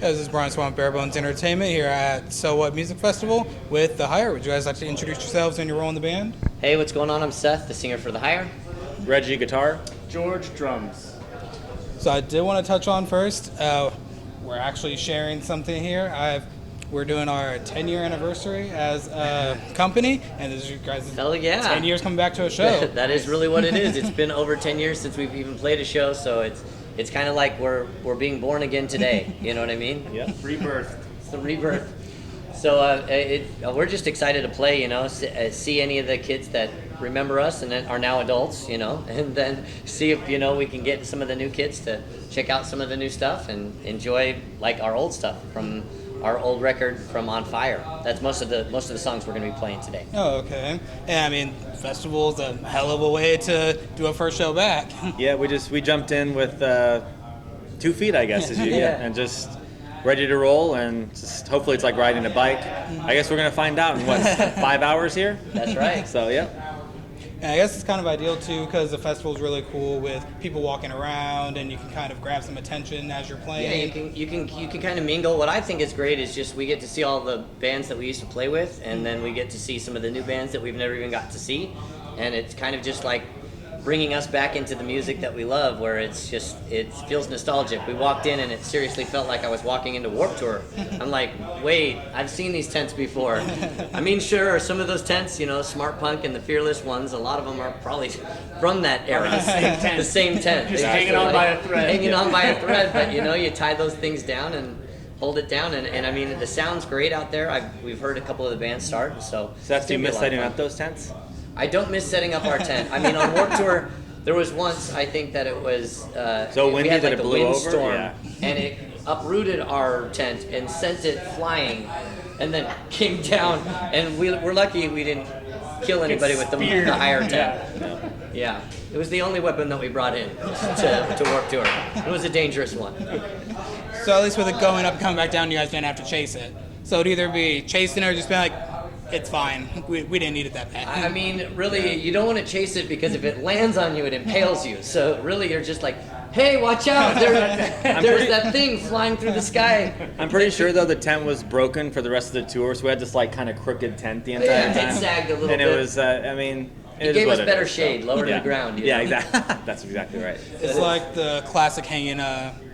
This is Brian Swan, BareBones Entertainment here at So What Music Festival with The Hire. Would you guys like to introduce yourselves and your role in the band? Hey, what's going on? I'm Seth, the singer for The Hire. Reggie, guitar. George, drums. So I did want to touch on first, we're actually sharing something here. We're doing our 10-year anniversary as a company, and this is you guys' Hell yeah. 10 years coming back to a show. That is really what it is. It's been over 10 years since we've even played a show, so it's kind of like we're being born again today. You know what I mean? Yep. Rebirth. It's the rebirth. So we're just excited to play, see any of the kids that remember us and then are now adults, and then see if, we can get some of the new kids to check out some of the new stuff and enjoy like our old stuff from our old record from On Fire. That's most of the songs we're going to be playing today. Oh, okay. And I mean, festival's a hell of a way to do a first show back. Yeah, we jumped in with 2 feet, I guess, as you Yeah. and just ready to roll, and just hopefully it's like riding a bike. I guess we're gonna find out in 5 hours here. That's right. So yeah. And I guess it's kind of ideal too because the festival is really cool with people walking around, and you can kind of grab some attention as you're Yeah, playing. you can kind of mingle. What I think is great is just we get to see all the bands that we used to play with, and then we get to see some of the new bands that we've never even got to see, and it's kind of just like bringing us back into the music that we love, where it feels nostalgic. We walked in and it seriously felt like I was walking into Warped Tour. I'm like, wait, I've seen these tents before. I mean, sure, some of those tents, Smart Punk and the Fearless ones, a lot of them are probably from that era. The same tent. Just hanging on by a thread. Hanging on by a thread, but you tie those things down and hold it down, and I mean, the sound's great out there. We've heard a couple of the bands start, so Seth, do you miss setting up up those tents? I don't miss setting up our tent. I mean, on Warped Tour, there was once, I think that it was So we windy had that like it a blew over? windstorm, Yeah. and it uprooted our tent and sent it flying, and then came down. And we're lucky we didn't kill anybody with the higher tent. Yeah, it was the only weapon that we brought in to Warped Tour. It was a dangerous one. So at least with it going up and coming back down, you guys didn't have to chase it. So it'd either be chasing it or just be like, it's fine. We didn't need it that bad. I mean, really, you don't want to chase it because if it lands on you, it impales you. So really, you're just like, hey, watch out! There's that thing flying through the sky. I'm pretty sure though the tent was broken for the rest of the tour, so we had this like kind of crooked tent the entire Yeah, time. it sagged a little and bit. it was, I mean, It gave us better shade, lower to the ground. Yeah, exactly. That's exactly right. It's like the classic hanging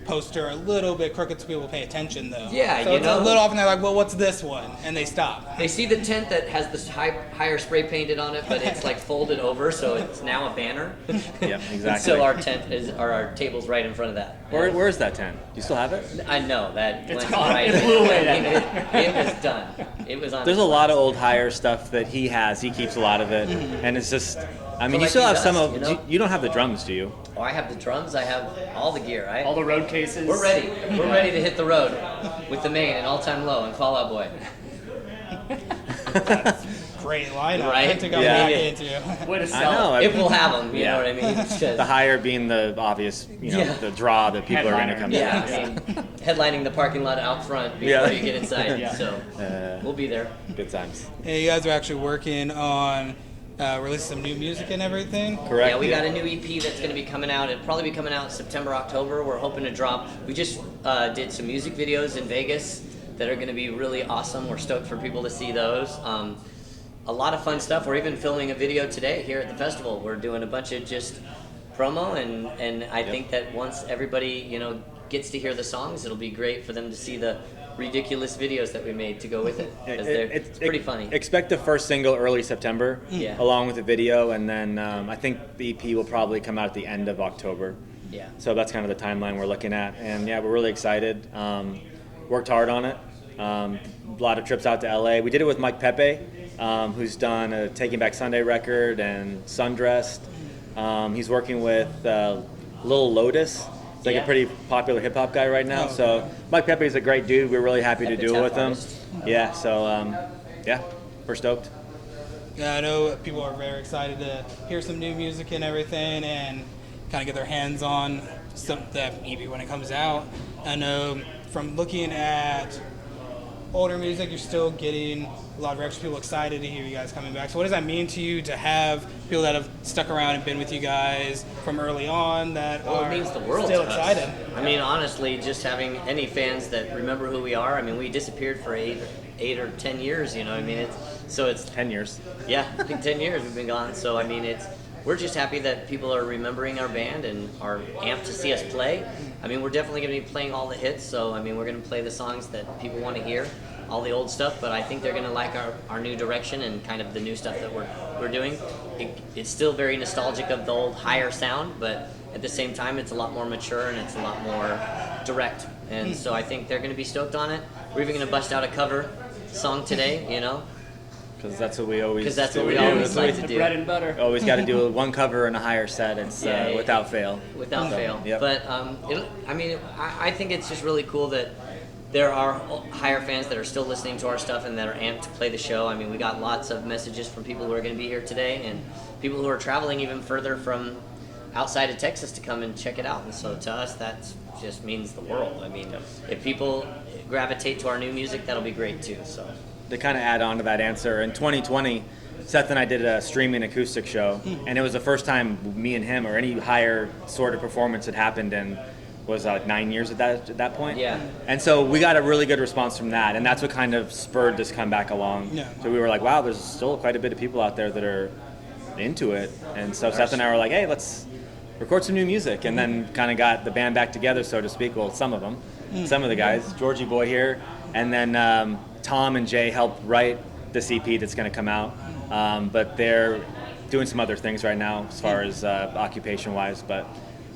poster, a little bit crooked so people pay attention though. Yeah, so it's a little often they're like, well, what's this one? And they stop. They see the tent that has this higher spray painted on it, but it's like folded over, so it's now a banner. Yeah, exactly. So our tent our table's right in front of that. Where is that tent? Do you still have it? I know that It's went gone. right. It blew away. I mean, it was done. It was on. There's its a way. lot of old Hire stuff that he has. He keeps a lot of it, and it's just. I mean, But you like still he have does, some of. you know? You don't have the drums, do you? Oh, I have the drums. I have all the gear. All the road cases. We're ready. We're ready to hit the road with the main and All Time Low and Fall Out Boy. Great lineup Right? to go Yeah. back into. Way to I sell know. it. If we'll have them, you Yeah. know what I mean? It's just- The Hire being the obvious, Yeah. the draw that people are going to Headliner. come Yeah, to. I mean, headlining the parking lot out front before Yeah. you get inside. Yeah. So we'll be there. Good times. And you guys are actually working on releasing some new music and everything. Correct. Yeah, we got a new EP that's going to be coming out. It'll probably be coming out September, October. We're hoping to drop. We just did some music videos in Vegas that are going to be really awesome. We're stoked for people to see those. A lot of fun stuff. We're even filming a video today here at the festival. We're doing a bunch of just promo, and I think that once everybody gets to hear the songs, it'll be great for them to see the ridiculous videos that we made to go with it. 'Cause it's pretty funny. Expect the first single early September, Yeah. along with the video, and then I think the EP will probably come out at the end of October. Yeah. So that's kind of the timeline we're looking at, and yeah, we're really excited. Worked hard on it. A lot of trips out to LA. We did it with Mike Pepe, who's done a Taking Back Sunday record and Sundressed. He's working with Lil Lotus. He's like Yeah. a pretty popular hip hop guy right now. Oh, So Mike Pepe is a great dude. We're really happy to do it Epitaph with him. artist. Yeah. So yeah, we're stoked. Yeah, I know people are very excited to hear some new music and everything and kind of get their hands on the EP when it comes out. I know from looking at older music, you're still getting a lot of extra people excited to hear you guys coming back. So what does that mean to you to have people that have stuck around and been with you guys from early on that Well, are it means the world still to us. excited? I mean, honestly, just having any fans that remember who we are. I mean, we disappeared for eight or 10 years. You know, I mean, it's 10 years. yeah, I think 10 years we've been gone. So I mean, we're just happy that people are remembering our band and are amped to see us play. I mean, we're definitely going to be playing all the hits. So I mean, we're going to play the songs that people want to hear, all the old stuff. But I think they're going to like our new direction and kind of the new stuff that we're doing. It's still very nostalgic of the old higher sound, but at the same time, it's a lot more mature and it's a lot more direct. And so I think they're going to be stoked on it. We're even going to bust out a cover song today, you know, Because that's what we always because that's do. what we Yeah, always like to The do. bread and butter. always got to do one cover and a higher set. It's Yeah, without fail. Without fail. Yep. But I think it's just really cool that there are higher fans that are still listening to our stuff and that are amped to play the show. I mean, we got lots of messages from people who are going to be here today and people who are traveling even further from outside of Texas to come and check it out. And so to us, that just means the world. I mean, if people gravitate to our new music, that'll be great too. So. To kind of add on to that answer, in 2020, Seth and I did a streaming acoustic show, and it was the first time me and him or any higher sort of performance had happened in was 9 years at that point. Yeah. And so we got a really good response from that, and that's what kind of spurred this comeback along. Yeah. So we were like, wow, there's still quite a bit of people out there that are into it, and so Seth and I were like, hey, let's record some new music, and then kind of got the band back together, so to speak. Well, some of them, some of the guys, Georgie Boy here, and then Tom and Jay helped write this EP that's going to come out, but they're doing some other things right now as far as occupation-wise. But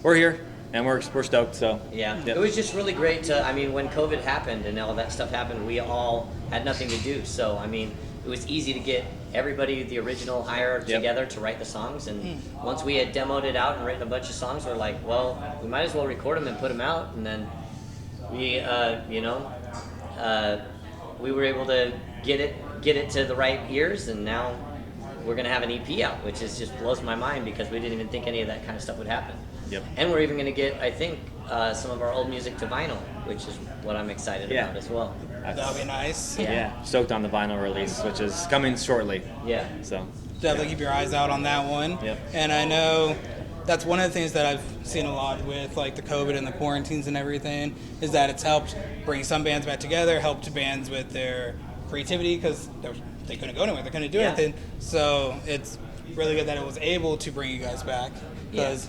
we're here and we're stoked. So Yeah, Yep. it was just really great to, I mean, when COVID happened and all that stuff happened, we all had nothing to do. So, I mean, it was easy to get everybody, the original hire Yep. together to write the songs. And once we had demoed it out and written a bunch of songs, we're like, well, we might as well record them and put them out. And then we, we were able to get it to the right ears. And now we're going to have an EP out, which is just blows my mind because we didn't even think any of that kind of stuff would happen. Yep. And we're even going to get, I think, some of our old music to vinyl, which is what I'm excited Yeah. about as well. That'll be nice. yeah, stoked on the vinyl release, which is coming shortly. Yeah. So Definitely keep your eyes out on that one. Yep. And I know that's one of the things that I've seen a lot with like the COVID and the quarantines and everything is that it's helped bring some bands back together, helped bands with their creativity because they couldn't go anywhere, they couldn't do Yeah. anything. So it's really good that it was able to bring you guys back because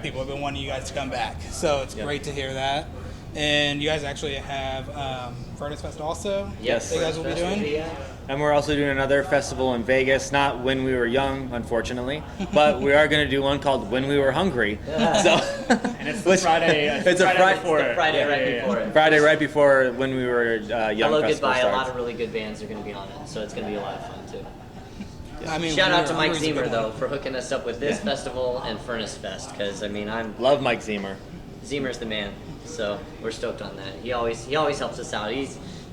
people have been wanting you guys to come back. So it's great to hear that. And you guys actually have Furnace Fest also. Yes. that you guys will be doing. And we're also doing another festival in Vegas, not When We Were Young, unfortunately, but we are going to do one called When We Were Hungry. So And it's the Friday. It's a Friday before it. Friday right before it. Friday right before When We Were Young Hello, festival Goodbye. A lot starts. of really good bands are going to be on it, so it's going to be a lot of fun too. I mean, Shout out to We're Mike Hungry's a good Zemer though one. for hooking us up with this festival and Furnace Fest because I mean Love Mike Zemer. Zemer's the man, so we're stoked on that. He always helps us out.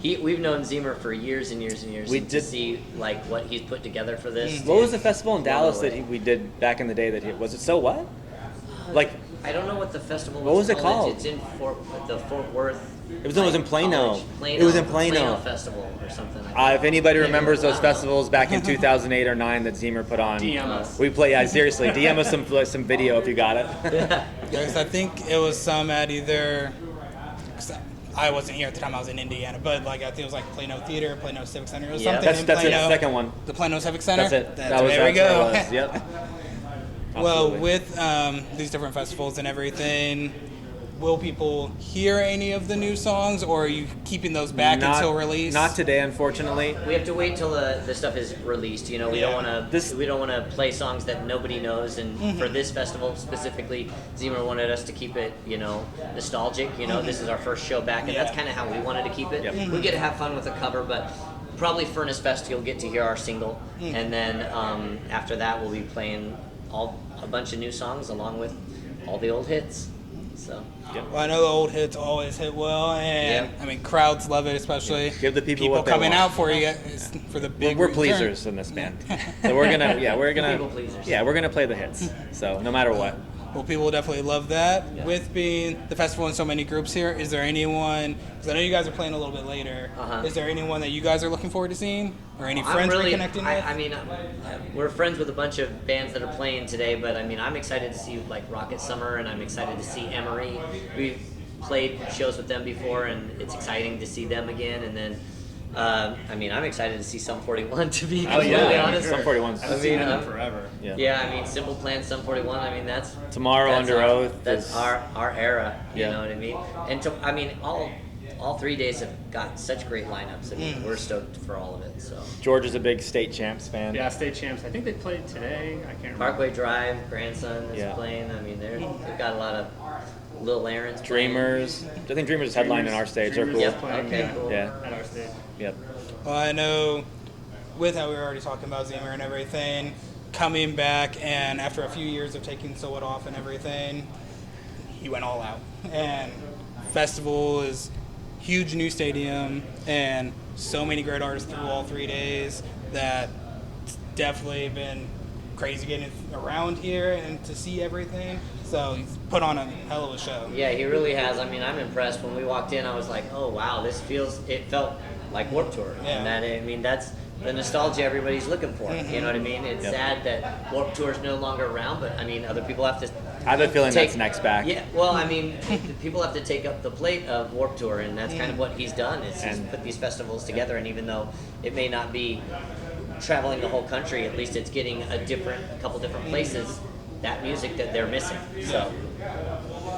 We've known Zemer for years and years and years. We and did- to see like what he's put together for this. What was the festival in Blown Dallas away. that we did back in the day that was it So What? Like, I don't know what the festival was. What was it called? It's in the Fort Worth. It was in Plano. College. It was in Plano. Festival or something. if anybody Maybe remembers those Plano. festivals back in 2008 or 9 that Zemer put on, DM us. we play. Yeah, seriously, DM us some video if you got it. Because I think it was some at either. 'Cause I wasn't here at the time. I was in Indiana, but like I think it was like Plano Theater, Plano Civic Center, or Yeah. something. That's in it. Plano. Second one. The Plano Civic Center. That's it. There we that's go. where it was. Yep. Well, Absolutely. with these different festivals and everything, will people hear any of the new songs, or are you keeping those back until release? Not today, unfortunately. We have to wait till the stuff is released. You know, we don't want to. We don't want to play songs that nobody knows. And for this festival specifically, Zemer wanted us to keep it, nostalgic. This is our first show back, and that's kind of how we wanted to keep it. Yep. We get to have fun with the cover, but probably Furnace Fest, you'll get to hear our single, and then after that, we'll be playing a bunch of new songs along with all the old hits. So. Well, I know the old hits always hit well, and Yeah. I mean crowds love it, especially Give the people what they coming want. out for you guys, for the big. We're return. pleasers in this band, so we're gonna People pleasers. we're gonna play the hits. So no matter what. Well, people will definitely love that. With being the festival and so many groups here, is there anyone, because I know you guys are playing a little bit later, is there anyone that you guys are looking forward to seeing? Or any friends reconnecting with? I mean, we're friends with a bunch of bands that are playing today, but I mean, I'm excited to see like Rocket Summer, and I'm excited to see Emery. We've played shows with them before, and it's exciting to see them again. And then, I mean, I'm excited to see Sum 41, to be completely honest. Sum 41's. I've seen them forever. Yeah, I mean, Simple Plan, Sum 41. I mean, that's Tomorrow that's Under our, Oath. That's is, our era. You Yeah. know what I mean? And I mean, all 3 days have got such great lineups. I mean, we're stoked for all of it. So George is a big state champs fan. Yeah, state champs. I think they played today. I can't remember. Parkway Drive, Grandson is Yeah. playing. I mean, they've got a lot of Little Aaron's playing. Dreamers. I think Dreamers is headlining our stage. They're Dreamers cool. is playing, Okay, cool. Yeah. At our stage. Yep. Well, I know with how we were already talking about Zemer and everything, coming back and after a few years of taking So What off and everything, he went all out. And festival is huge new stadium and so many great artists through all 3 days that it's definitely been crazy getting around here and to see everything. So he's put on a hell of a show. Yeah, he really has. I mean, I'm impressed. When we walked in, I was like, oh wow, it felt like Warped Tour. Yeah. And that, I mean, that's the nostalgia everybody's looking for. You know what I mean? It's sad that Warped Tour is no longer around, but I mean, other people have to. I have a feeling take, that's next back. Yeah, well, I mean, people have to take up the plate of Warped Tour, and that's kind of what he's done. Is he's put these festivals together, and even though it may not be traveling the whole country, at least it's getting a couple different places that music that they're missing. So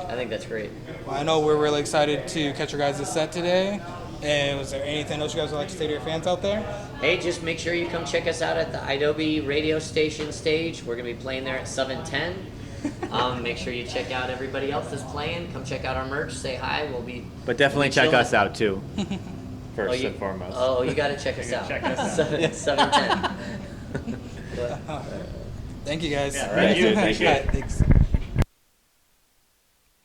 I think that's great. Well, I know we're really excited to catch your guys' set today. And was there anything else you guys would like to say to your fans out there? Hey, just make sure you come check us out at the iDobe radio station stage. We're going to be playing there at 7:10. Make sure you check out everybody else that's playing. Come check out our merch. Say hi. But definitely check chilling. us out too. First and foremost. Oh, you got to check us out. Check us out. 7:10. Thank you guys. Yeah, All right, thank you. Thank you. All right, thanks.